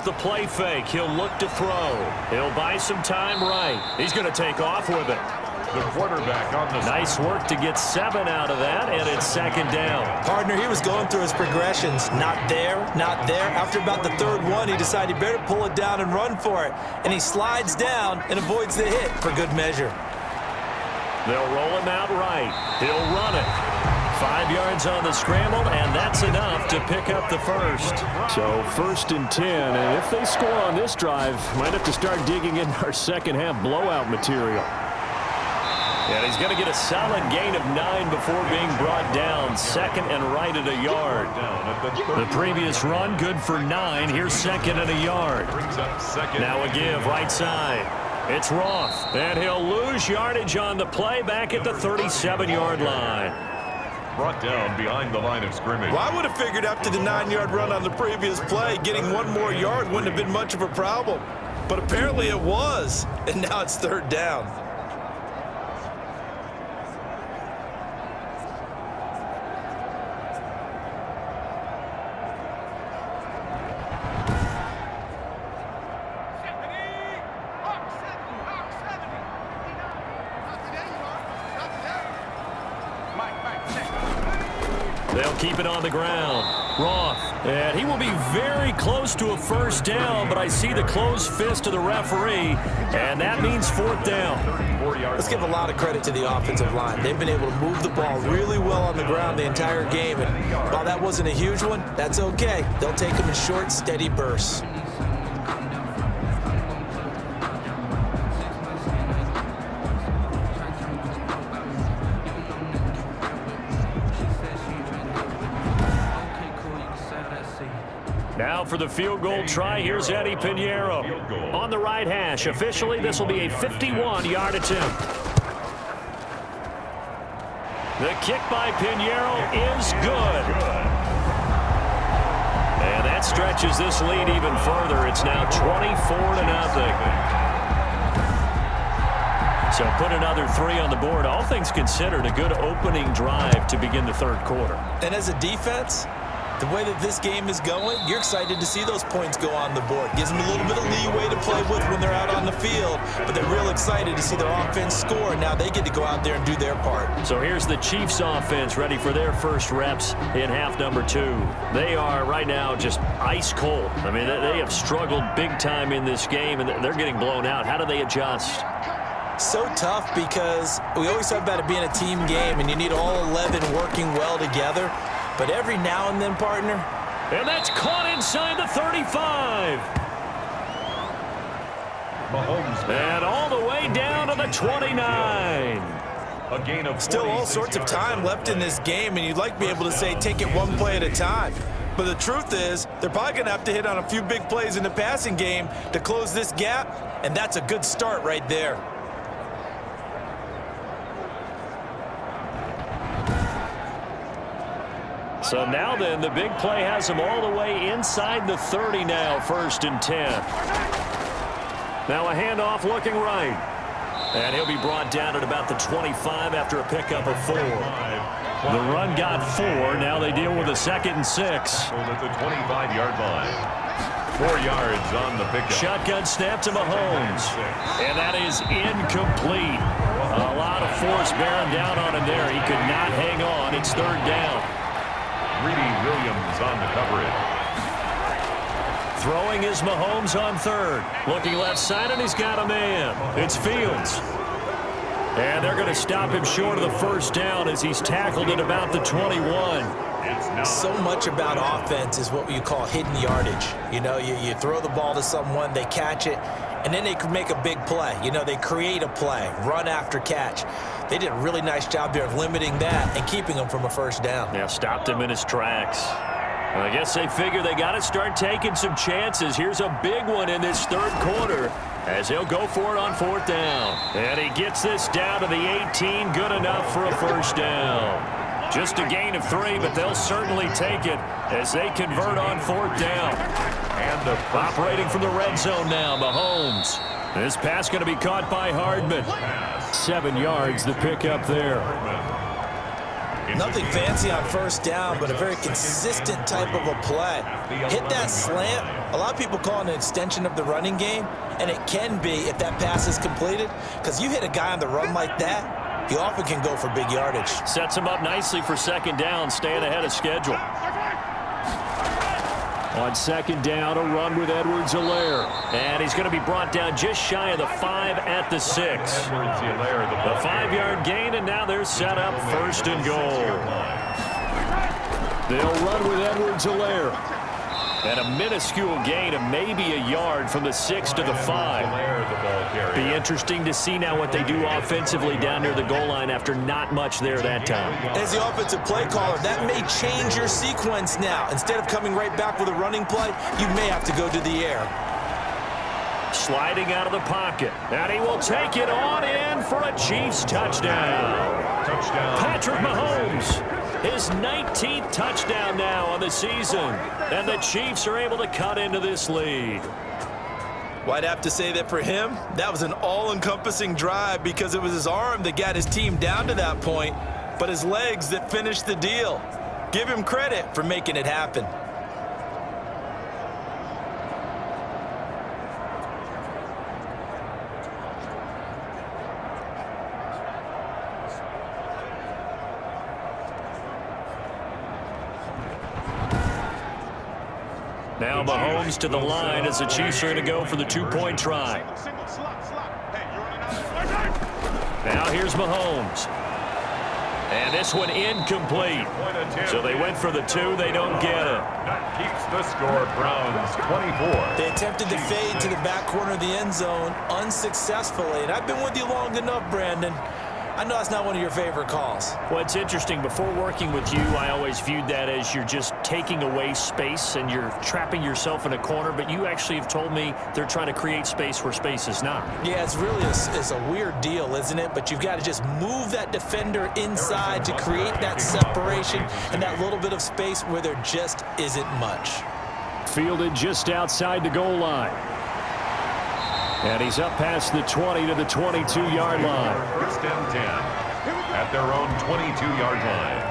The play fake. He'll look to throw. He'll buy some time right. He's going to take off with it. The quarterback on the nice work to get 7 out of that, and it's second down. Partner, he was going through his progressions. Not there, not there. After about the third one, he decided he better pull it down and run for it. And he slides down and avoids the hit for good measure. They'll roll him out right. He'll run it. 5 yards on the scramble, and that's enough to pick up the first. So 1st and 10, and if they score on this drive, might have to start digging in our second half blowout material. And he's going to get a solid gain of 9 before being brought down. 2nd and right at a yard. The previous run, good for 9. Here's 2nd and a yard. Now a give, right side. It's Roth, and he'll lose yardage on the play back at the 37-yard line. Brought down behind the line of scrimmage. Well, I would have figured after the 9-yard run on the previous play, getting 1 more yard wouldn't have been much of a problem. But apparently it was, and now it's 3rd down. They'll keep it on the ground. Roth, and he will be very close to a first down, but I see the closed fist of the referee, and that means fourth down. Let's give a lot of credit to the offensive line. They've been able to move the ball really well on the ground the entire game, and while that wasn't a huge one, that's okay. They'll take them in short, steady bursts. Now for the field goal try, here's Eddie Pinheiro. On the right hash, officially this will be a 51-yard attempt. The kick by Pinheiro is good. And that stretches this lead even further. It's now 24-0. So put another 3 on the board. All things considered, a good opening drive to begin the third quarter. And as a defense, the way that this game is going, you're excited to see those points go on the board. Gives them a little bit of leeway to play with when they're out on the field, but they're real excited to see their offense score, and now they get to go out there and do their part. So here's the Chiefs offense ready for their first reps in half number 2. They are right now just ice cold. I mean, they have struggled big time in this game, and they're getting blown out. How do they adjust? So tough because we always talk about it being a team game, and you need all 11 working well together. But every now and then, partner. And that's caught inside the 35. Mahomes. And all the way down to the 29. A gain of Still all sorts of time left in this game, and you'd like to be able to say take it one play at a time. But the truth is, they're probably going to have to hit on a few big plays in the passing game to close this gap, and that's a good start right there. So now then, the big play has him all the way inside the 30 now, 1st and 10. Now a handoff looking right. And he'll be brought down at about the 25 after a pickup of 4. The run got 4. Now they deal with a 2nd and 6. At the 25-yard line. 4 yards on the pickup. Shotgun snap to Mahomes. And that is incomplete. A lot of force bearing down on him there. He could not hang on. It's 3rd down. Greedy Williams on the coverage. Throwing is Mahomes on 3rd. Looking left side, and he's got a man. It's Fields. And they're going to stop him short of the 1st down as he's tackled at about the 21. So much about offense is what you call hidden yardage. You know, you throw the ball to someone, they catch it, and then they can make a big play. You know, they create a play, run after catch. They did a really nice job there of limiting that and keeping him from a 1st down. Yeah, stopped him in his tracks. I guess they figure they got to start taking some chances. Here's a big one in this 3rd quarter as he'll go for it on 4th down. And he gets this down to the 18, good enough for a 1st down. Just a gain of 3, but they'll certainly take it as they convert on 4th down. And operating from the red zone now, Mahomes. This pass going to be caught by Hardman. 7 yards, the pickup there. Nothing fancy on 1st down, but a very consistent type of a play. Hit that slant. A lot of people call it an extension of the running game, and it can be if that pass is completed, because you hit a guy on the run like that, he often can go for big yardage. Sets him up nicely for 2nd down, staying ahead of schedule. On 2nd down, a run with Edwards-Helaire. And he's going to be brought down just shy of the 5 at the 6. The 5-yard gain, and now they're set up 1st and goal. They'll run with Edwards-Helaire. And a minuscule gain of maybe a yard from the 6 to the 5. Be interesting to see now what they do offensively down near the goal line after not much there that time. As the offensive play caller, that may change your sequence now. Instead of coming right back with a running play, you may have to go to the air. Sliding out of the pocket. And he will take it on in for a Chiefs touchdown. Patrick Mahomes. His 19th touchdown now on the season. And the Chiefs are able to cut into this lead. Well, I'd have to say that for him, that was an all-encompassing drive because it was his arm that got his team down to that point, but his legs that finished the deal. Give him credit for making it happen. Now Mahomes to the line as the Chiefs are going to go for the two-point try. Now here's Mahomes. And this one incomplete. So they went for the two. They don't get it. That keeps the score. Browns 24. They attempted to fade to the back corner of the end zone unsuccessfully. And I've been with you long enough, Brandon. I know that's not one of your favorite calls. Well, it's interesting. Before working with you, I always viewed that as you're just taking away space and you're trapping yourself in a corner. But you actually have told me they're trying to create space where space is not. Yeah, it's really a weird deal, isn't it? But you've got to just move that defender inside to create that separation and that little bit of space where there just isn't much. Fielded just outside the goal line. And he's up past the 20 to the 22-yard line. First and 10 at their own 22-yard line.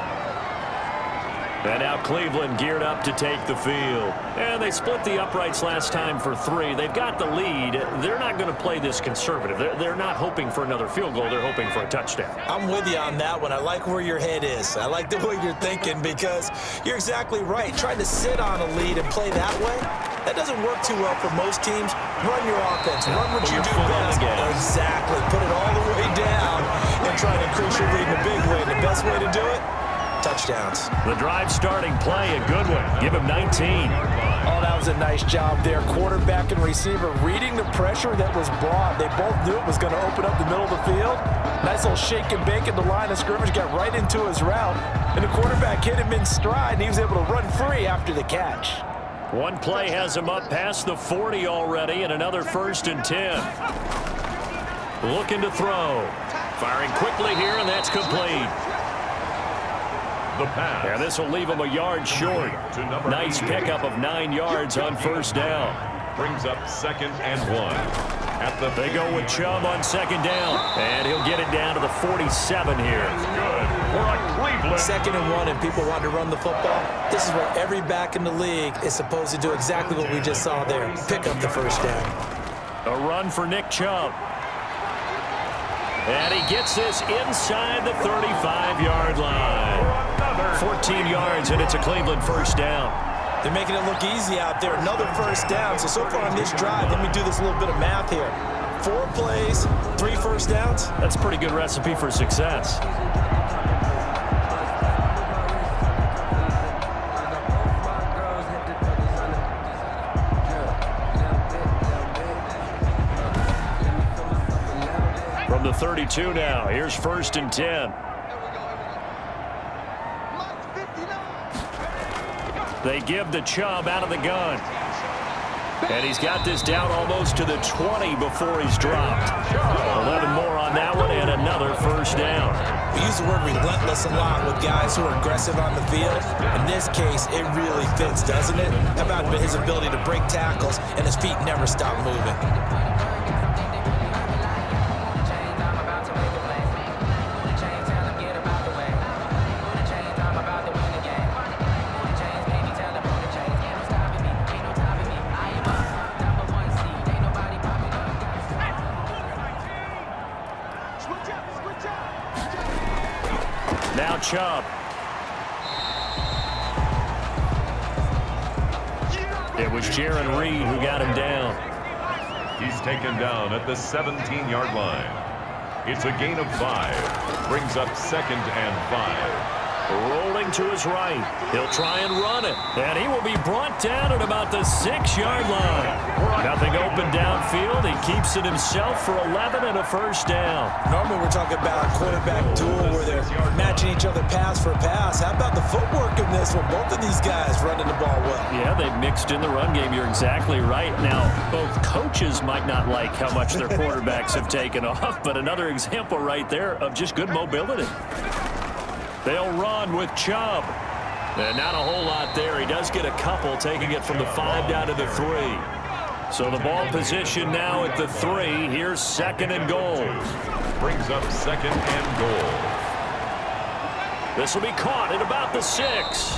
And now Cleveland geared up to take the field. And they split the uprights last time for 3. They've got the lead. They're not going to play this conservative. They're not hoping for another field goal. They're hoping for a touchdown. I'm with you on that one. I like where your head is. I like the way you're thinking because you're exactly right. Trying to sit on a lead and play that way, that doesn't work too well for most teams. Run your offense. Run what you do best. Exactly. Put it all the way down and try to increase your lead in a big way. The best way to do it? Touchdowns. The drive starting play, a good one. Give him 19. Oh, that was a nice job there. Quarterback and receiver reading the pressure that was brought. They both knew it was going to open up the middle of the field. Nice little shake and bake at the line of scrimmage, got right into his route. And the quarterback hit him in stride, and he was able to run free after the catch. One play has him up past the 40 already, and another 1st and 10. Looking to throw. Firing quickly here, and that's complete. The pass. And this will leave him a yard short. Nice pickup of 9 yards on 1st down. Brings up 2nd and 1. They go with Chubb on 2nd down. And he'll get it down to the 47 here. Good for a Cleveland. 2nd and 1, and people want to run the football. This is where every back in the league is supposed to do exactly what we just saw there. Pick up the 1st down. A run for Nick Chubb. And he gets this inside the 35-yard line. 14 yards, and it's a Cleveland 1st down. They're making it look easy out there. Another 1st down. So far on this drive, let me do this little bit of math here. 4 plays, 3 1st downs. That's a pretty good recipe for success. From the 32 now, here's 1st and 10. They give the Chubb out of the gun. And he's got this down almost to the 20 before he's dropped. 11 more on that one and another 1st down. We use the word relentless a lot with guys who are aggressive on the field. In this case, it really fits, doesn't it? How about his ability to break tackles and his feet never stop moving? Now Chubb. It was Jaron Reed who got him down. He's taken down at the 17-yard line. It's a gain of 5. Brings up 2nd and 5. Rolling to his right. He'll try and run it. And he will be brought down at about the 6-yard line. Nothing open downfield. He keeps it himself for 11 and a 1st down. Normally we're talking about a quarterback duel where they're matching each other pass for pass. How about the footwork in this one? Both of these guys running the ball well. Yeah, they've mixed in the run game. You're exactly right. Now, both coaches might not like how much their quarterbacks have taken off, but another example right there of just good mobility. They'll run with Chubb. And not a whole lot there. He does get a couple, taking it from the 5 down to the 3. So the ball position now at the 3. Here's 2nd and goal. Brings up 2nd and goal. This will be caught at about the 6.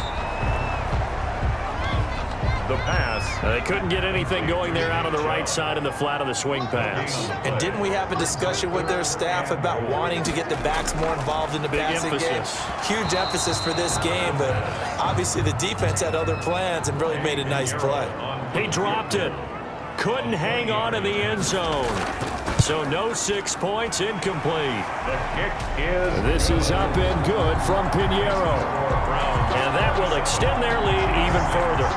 The pass. They couldn't get anything going there out of the right side in the flat of the swing pass. And didn't we have a discussion with their staff about wanting to get the backs more involved in the passing game? Huge emphasis for this game, but obviously the defense had other plans and really made a nice play. He dropped it. Couldn't hang on in the end zone. So no 6 points, incomplete. The kick is... This is up and good from Pinheiro. And that will extend their lead even further.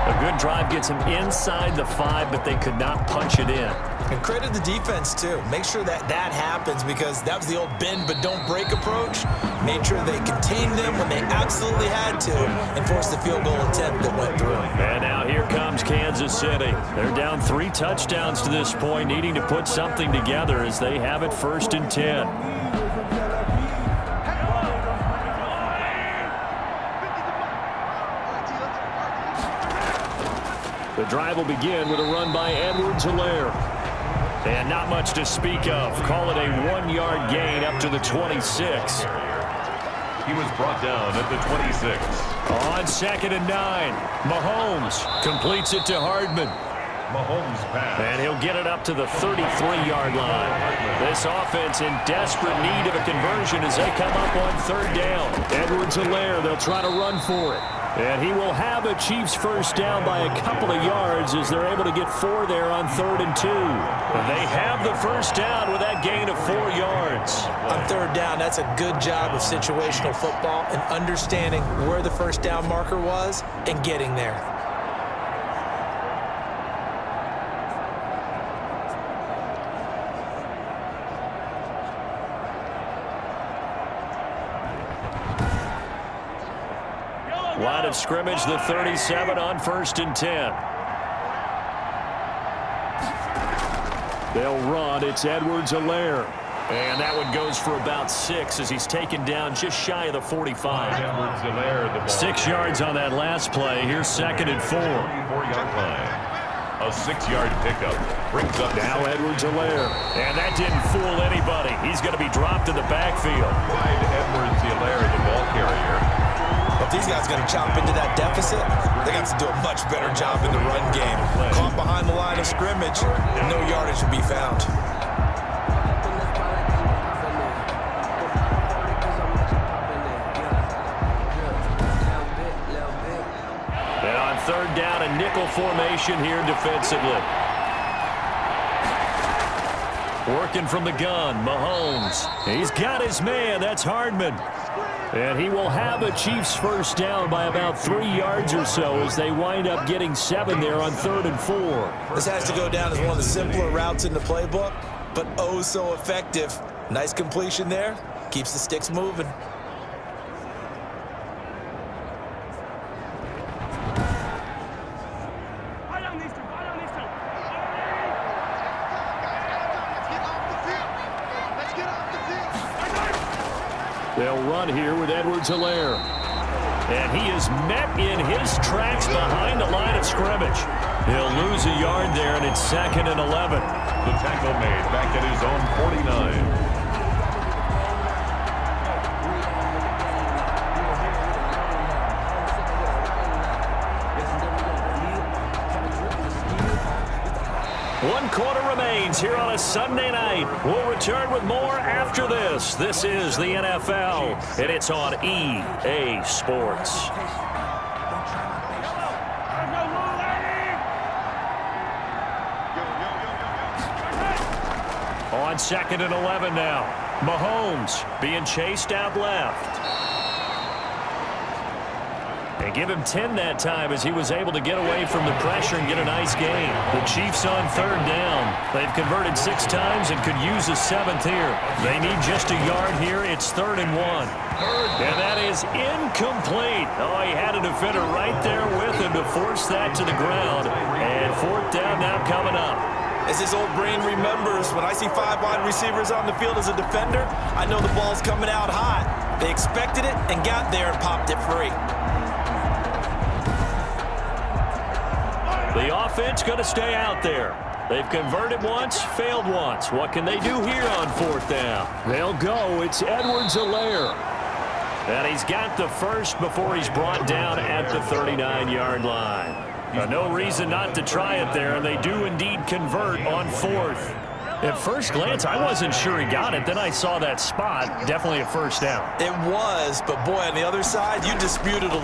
A good drive gets them inside the 5, but they could not punch it in. And credit the defense, too. Make sure that happens, because that was the old bend but don't break approach. Made sure they contained them when they absolutely had to and forced the field goal attempt that went through. And now here comes Kansas City. They're down 3 touchdowns to this point, needing to put something together as they have it 1st and 10. The drive will begin with a run by Edwards-Helaire. And not much to speak of. Call it a 1-yard gain up to the 26. He was brought down at the 26. On 2nd and 9, Mahomes completes it to Hardman. Mahomes pass. And he'll get it up to the 33-yard line. This offense in desperate need of a conversion as they come up on 3rd down. Edwards-Helaire, they'll try to run for it. And he will have a Chiefs first down by a couple of yards as they're able to get 4 there on 3rd and 2. And they have the first down with that gain of 4 yards. On 3rd down, that's a good job of situational football and understanding where the first down marker was and getting there. Line of scrimmage, the 37 on 1st and 10. They'll run. It's Edwards-Helaire. And that one goes for about 6 as he's taken down just shy of the 45. Edwards-Helaire, 6 yards on that last play. Here's 2nd and 4. 4-yard line. A 6-yard pickup brings up now Edwards-Helaire. And that didn't fool anybody. He's going to be dropped in the backfield. Wide Edwards-Helaire, the ball carrier. If these guys are going to chop into that deficit, they got to do a much better job in the run game. Caught behind the line of scrimmage, no yardage to be found. And on 3rd down, a nickel formation here defensively. Working from the gun, Mahomes. He's got his man. That's Hardman. And he will have a Chiefs first down by about 3 yards or so as they wind up getting 7 there on 3rd and 4. This has to go down as one of the simpler routes in the playbook, but oh so effective. Nice completion there. Keeps the sticks moving. They'll run here with Edwards-Helaire. And he is met in his tracks behind the line of scrimmage. He'll lose a yard there, and it's 2nd and 11. The tackle made back at his own 49. One quarter remains here on a Sunday night. We'll return with more after this. This is the NFL, and it's on EA Sports. On 2nd and 11 now. Mahomes being chased out left. And give him 10 that time as he was able to get away from the pressure and get a nice gain. The Chiefs on 3rd down. They've converted 6 times and could use a 7th here. They need just a yard here. It's 3rd and 1. And that is incomplete. Oh, he had a defender right there with him to force that to the ground. And 4th down now coming up. As his old brain remembers, when I see 5 wide receivers on the field as a defender, I know the ball's coming out hot. They expected it and got there and popped it free. The offense going to stay out there. They've converted once, failed once. What can they do here on 4th down? They'll go. It's Edwards-Helaire. And he's got the first before he's brought down at the 39-yard line. No reason not to try it there, and they do indeed convert on fourth. At first glance, I wasn't sure he got it. Then I saw that spot. Definitely a first down. It was, but boy, on the other side, you disputed a